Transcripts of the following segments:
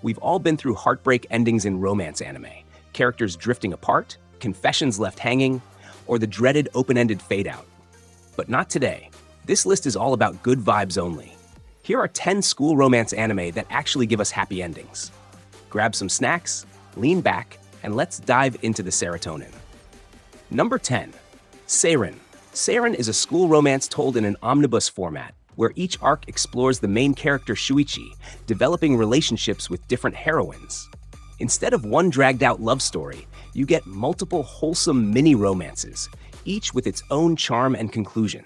We've all been through heartbreak endings in romance anime, characters drifting apart, confessions left hanging, or the dreaded open-ended fade-out. But not today. This list is all about good vibes only. Here are 10 school romance anime that actually give us happy endings. Grab some snacks, lean back, and let's dive into the serotonin. Number 10. Seiren. Seiren is a school romance told in an omnibus format, where each arc explores the main character Shuichi, developing relationships with different heroines. Instead of one dragged-out love story, you get multiple wholesome mini-romances, each with its own charm and conclusion.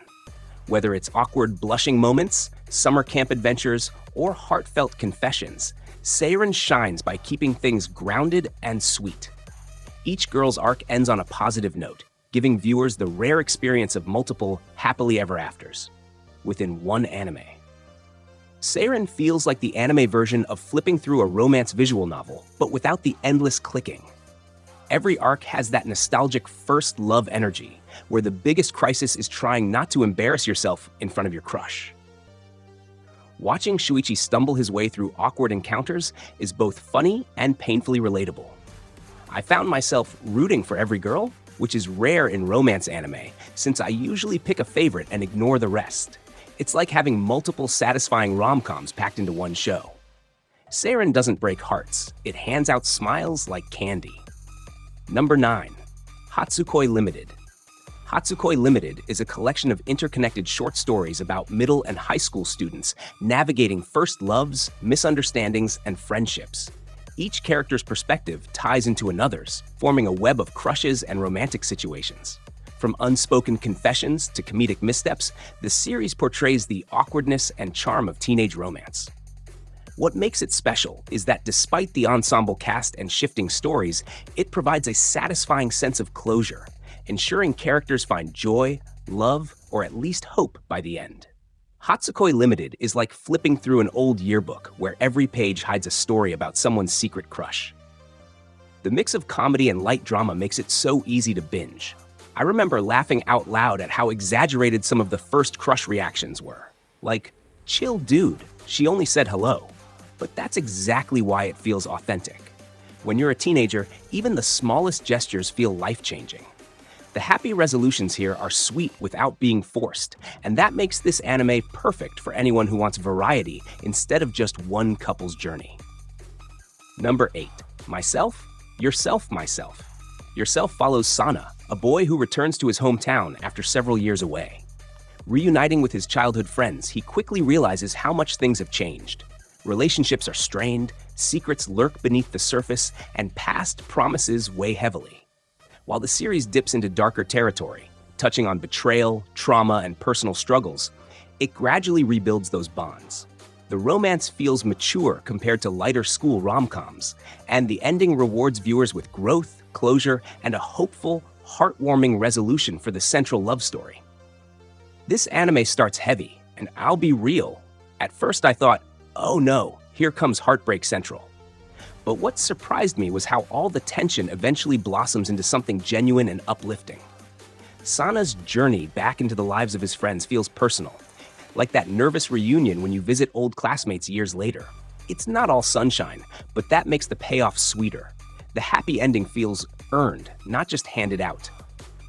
Whether it's awkward blushing moments, summer camp adventures, or heartfelt confessions, Seiren shines by keeping things grounded and sweet. Each girl's arc ends on a positive note, giving viewers the rare experience of multiple happily ever afters within one anime. Seiren feels like the anime version of flipping through a romance visual novel, but without the endless clicking. Every arc has that nostalgic first love energy, where the biggest crisis is trying not to embarrass yourself in front of your crush. Watching Shuichi stumble his way through awkward encounters is both funny and painfully relatable. I found myself rooting for every girl, which is rare in romance anime, since I usually pick a favorite and ignore the rest. It's like having multiple satisfying rom-coms packed into one show. Seiren doesn't break hearts, it hands out smiles like candy. Number 9. Hatsukoi Limited. Hatsukoi Limited is a collection of interconnected short stories about middle and high school students navigating first loves, misunderstandings, and friendships. Each character's perspective ties into another's, forming a web of crushes and romantic situations. From unspoken confessions to comedic missteps, the series portrays the awkwardness and charm of teenage romance. What makes it special is that despite the ensemble cast and shifting stories, it provides a satisfying sense of closure, ensuring characters find joy, love, or at least hope by the end. Hatsukoi Limited is like flipping through an old yearbook where every page hides a story about someone's secret crush. The mix of comedy and light drama makes it so easy to binge. I remember laughing out loud at how exaggerated some of the first crush reactions were. Like, chill dude, she only said hello. But that's exactly why it feels authentic. When you're a teenager, even the smallest gestures feel life-changing. The happy resolutions here are sweet without being forced, and that makes this anime perfect for anyone who wants variety instead of just one couple's journey. Number 8. Myself, Yourself, Myself. Yourself follows Sana, a boy who returns to his hometown after several years away. Reuniting with his childhood friends, he quickly realizes how much things have changed. Relationships are strained, secrets lurk beneath the surface, and past promises weigh heavily. While the series dips into darker territory, touching on betrayal, trauma, and personal struggles, it gradually rebuilds those bonds. The romance feels mature compared to lighter school rom-coms, and the ending rewards viewers with growth, closure, and a hopeful, heartwarming resolution for the central love story. This anime starts heavy, and I'll be real. At first I thought, oh no, here comes Heartbreak Central. But what surprised me was how all the tension eventually blossoms into something genuine and uplifting. Sana's journey back into the lives of his friends feels personal, like that nervous reunion when you visit old classmates years later. It's not all sunshine, but that makes the payoff sweeter. The happy ending feels earned, not just handed out.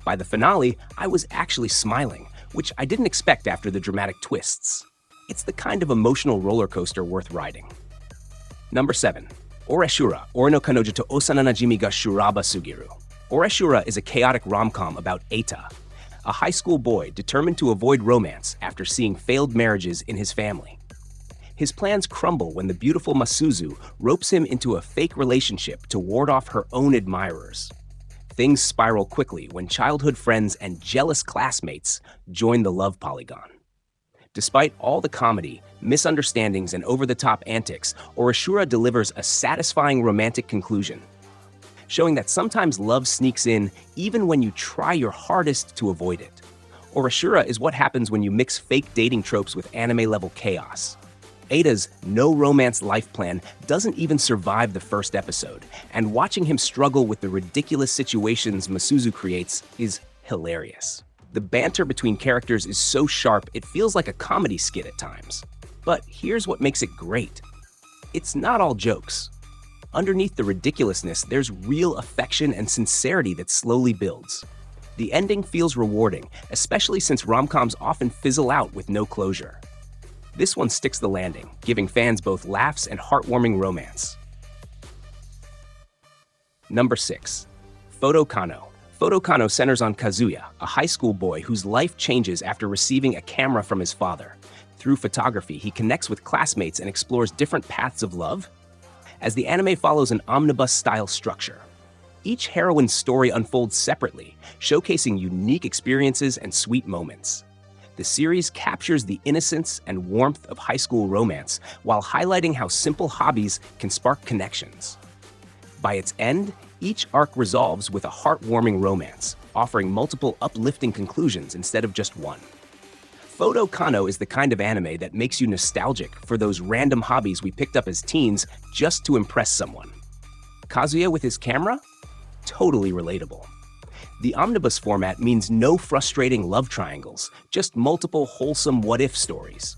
By the finale, I was actually smiling, which I didn't expect after the dramatic twists. It's the kind of emotional roller coaster worth riding. Number 7. Oreshura, Ore no Kanojo to Osana Najimi ga Shuraba Sugiru. Oreshura is a chaotic rom-com about Eita, a high school boy determined to avoid romance after seeing failed marriages in his family. His plans crumble when the beautiful Masuzu ropes him into a fake relationship to ward off her own admirers. Things spiral quickly when childhood friends and jealous classmates join the love polygon. Despite all the comedy, misunderstandings, and over-the-top antics, Oreshura delivers a satisfying romantic conclusion, showing that sometimes love sneaks in even when you try your hardest to avoid it. Oreshura is what happens when you mix fake dating tropes with anime-level chaos. Eita's no-romance life plan doesn't even survive the first episode, and watching him struggle with the ridiculous situations Masuzu creates is hilarious. The banter between characters is so sharp it feels like a comedy skit at times. But here's what makes it great. It's not all jokes. Underneath the ridiculousness, there's real affection and sincerity that slowly builds. The ending feels rewarding, especially since rom-coms often fizzle out with no closure. This one sticks the landing, giving fans both laughs and heartwarming romance. Number 6. Kano. Kano centers on Kazuya, a high school boy whose life changes after receiving a camera from his father. Through photography, he connects with classmates and explores different paths of love. As the anime follows an omnibus-style structure, each heroine's story unfolds separately, showcasing unique experiences and sweet moments. The series captures the innocence and warmth of high school romance while highlighting how simple hobbies can spark connections. By its end, each arc resolves with a heartwarming romance, offering multiple uplifting conclusions instead of just one. Kano is the kind of anime that makes you nostalgic for those random hobbies we picked up as teens just to impress someone. Kazuya with his camera? Totally relatable. The omnibus format means no frustrating love triangles, just multiple wholesome what-if stories.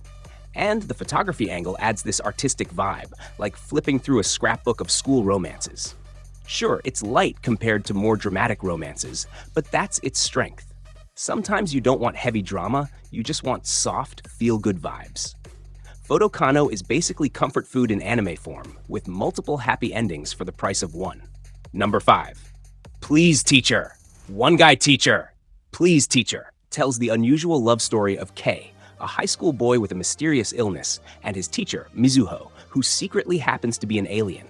And the photography angle adds this artistic vibe, like flipping through a scrapbook of school romances. Sure, it's light compared to more dramatic romances, but that's its strength. Sometimes you don't want heavy drama, you just want soft, feel-good vibes. Kano is basically comfort food in anime form, with multiple happy endings for the price of one. Number 5. Please Teacher! One Guy Teacher! Please Teacher! Tells the unusual love story of Kei, a high school boy with a mysterious illness, and his teacher, Mizuho, who secretly happens to be an alien.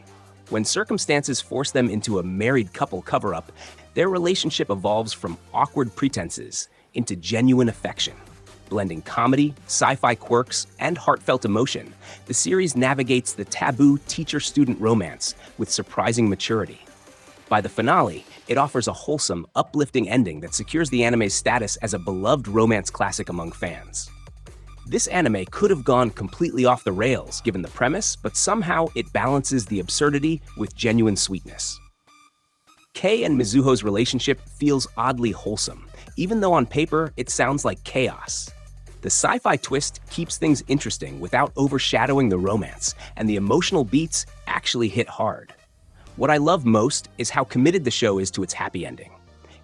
When circumstances force them into a married couple cover-up, their relationship evolves from awkward pretenses into genuine affection. Blending comedy, sci-fi quirks, and heartfelt emotion, the series navigates the taboo teacher-student romance with surprising maturity. By the finale, it offers a wholesome, uplifting ending that secures the anime's status as a beloved romance classic among fans. This anime could have gone completely off the rails given the premise, but somehow it balances the absurdity with genuine sweetness. Kei and Mizuho's relationship feels oddly wholesome, even though on paper it sounds like chaos. The sci-fi twist keeps things interesting without overshadowing the romance, and the emotional beats actually hit hard. What I love most is how committed the show is to its happy ending.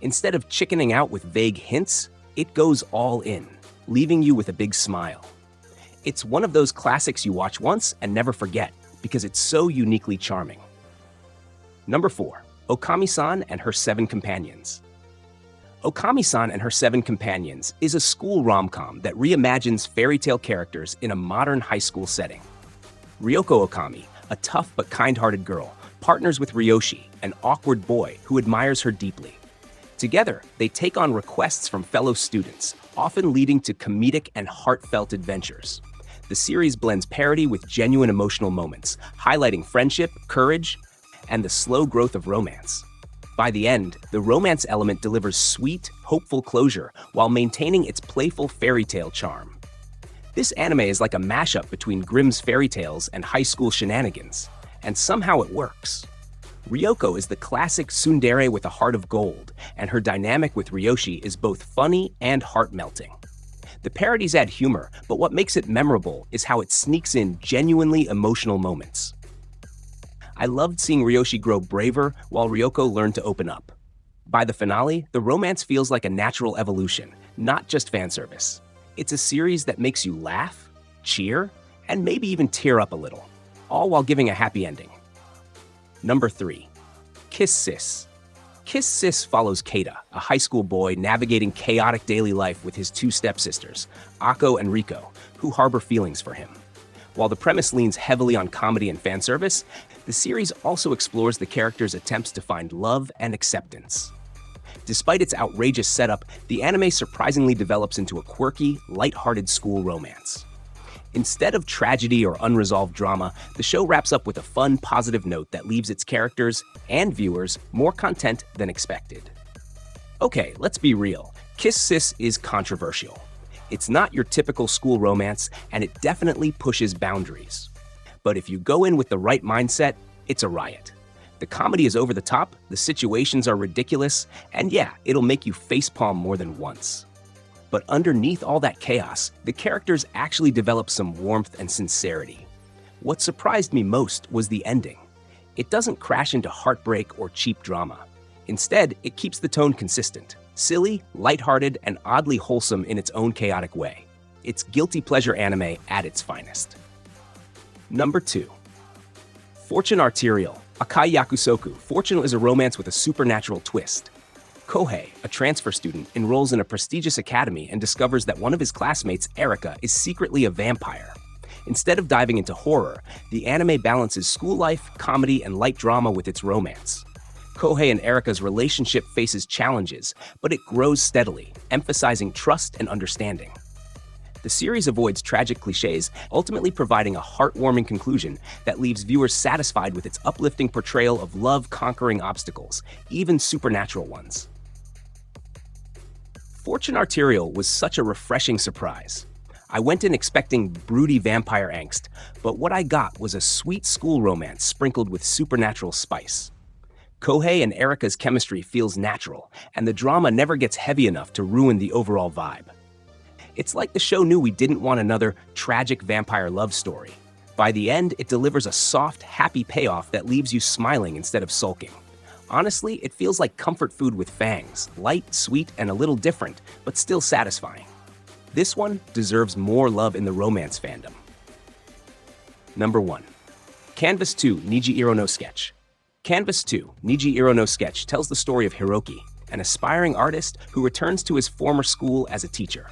Instead of chickening out with vague hints, it goes all in, leaving you with a big smile. It's one of those classics you watch once and never forget, because it's so uniquely charming. Number 4. Okami-san and Her 7 Companions. Okami-san and Her 7 Companions is a school rom-com that reimagines fairy tale characters in a modern high school setting. Ryoko Okami, a tough but kind-hearted girl, partners with Ryoshi, an awkward boy who admires her deeply. Together, they take on requests from fellow students, often leading to comedic and heartfelt adventures. The series blends parody with genuine emotional moments, highlighting friendship, courage, and the slow growth of romance. By the end, the romance element delivers sweet, hopeful closure while maintaining its playful fairy tale charm. This anime is like a mashup between Grimm's fairy tales and high school shenanigans, and somehow it works. Ryoko is the classic tsundere with a heart of gold, and her dynamic with Ryoshi is both funny and heart-melting. The parodies add humor, but what makes it memorable is how it sneaks in genuinely emotional moments. I loved seeing Ryoshi grow braver while Ryoko learned to open up. By the finale, the romance feels like a natural evolution, not just fan service. It's a series that makes you laugh, cheer, and maybe even tear up a little, all while giving a happy ending. Number 3. Kiss Sis. Kiss Sis follows Keita, a high school boy navigating chaotic daily life with his 2 stepsisters, Ako and Riko, who harbor feelings for him. While the premise leans heavily on comedy and fan service, the series also explores the characters' attempts to find love and acceptance. Despite its outrageous setup, the anime surprisingly develops into a quirky, lighthearted school romance. Instead of tragedy or unresolved drama, the show wraps up with a fun, positive note that leaves its characters and viewers more content than expected. Okay, let's be real. Kiss Sis is controversial. It's not your typical school romance, and it definitely pushes boundaries. But if you go in with the right mindset, it's a riot. The comedy is over the top, the situations are ridiculous, and yeah, it'll make you facepalm more than once. But underneath all that chaos, the characters actually develop some warmth and sincerity. What surprised me most was the ending. It doesn't crash into heartbreak or cheap drama. Instead, it keeps the tone consistent, silly, lighthearted, and oddly wholesome in its own chaotic way. It's guilty pleasure anime at its finest. Number 2. Fortune Arterial, Akai Yakusoku. Fortune is a romance with a supernatural twist. Kohei, a transfer student, enrolls in a prestigious academy and discovers that one of his classmates, Erika, is secretly a vampire. Instead of diving into horror, the anime balances school life, comedy, and light drama with its romance. Kohei and Erika's relationship faces challenges, but it grows steadily, emphasizing trust and understanding. The series avoids tragic cliches, ultimately providing a heartwarming conclusion that leaves viewers satisfied with its uplifting portrayal of love conquering obstacles, even supernatural ones. Fortune Arterial was such a refreshing surprise. I went in expecting broody vampire angst, but what I got was a sweet school romance sprinkled with supernatural spice. Kohei and Erika's chemistry feels natural, and the drama never gets heavy enough to ruin the overall vibe. It's like the show knew we didn't want another tragic vampire love story. By the end, it delivers a soft, happy payoff that leaves you smiling instead of sulking. Honestly, it feels like comfort food with fangs, light, sweet, and a little different, but still satisfying. This one deserves more love in the romance fandom. Number 1. Canvas 2 Niji Iro no Sketch. Canvas 2 Niji Iro no Sketch tells the story of Hiroki, an aspiring artist who returns to his former school as a teacher.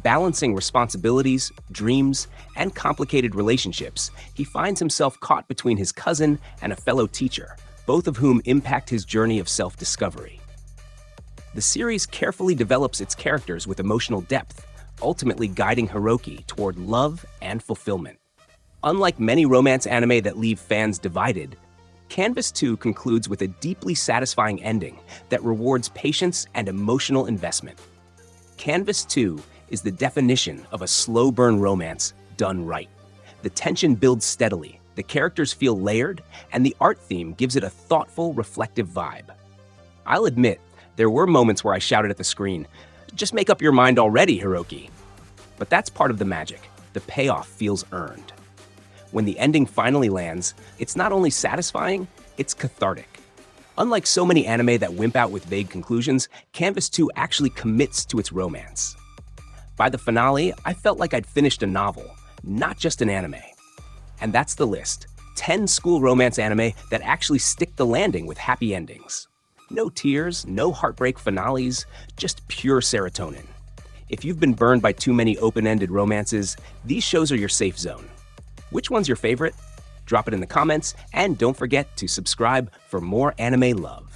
Balancing responsibilities, dreams, and complicated relationships, he finds himself caught between his cousin and a fellow teacher, both of whom impact his journey of self-discovery. The series carefully develops its characters with emotional depth, ultimately guiding Hiroki toward love and fulfillment. Unlike many romance anime that leave fans divided, Canvas 2 concludes with a deeply satisfying ending that rewards patience and emotional investment. Canvas 2 is the definition of a slow-burn romance done right. The tension builds steadily, the characters feel layered, and the art theme gives it a thoughtful, reflective vibe. I'll admit, there were moments where I shouted at the screen, "Just make up your mind already, Hiroki." But that's part of the magic. The payoff feels earned. When the ending finally lands, it's not only satisfying, it's cathartic. Unlike so many anime that wimp out with vague conclusions, Canvas 2 actually commits to its romance. By the finale, I felt like I'd finished a novel, not just an anime. And that's the list. 10 school romance anime that actually stick the landing with happy endings. No tears, no heartbreak finales, just pure serotonin. If you've been burned by too many open-ended romances, these shows are your safe zone. Which one's your favorite? Drop it in the comments, and don't forget to subscribe for more anime love.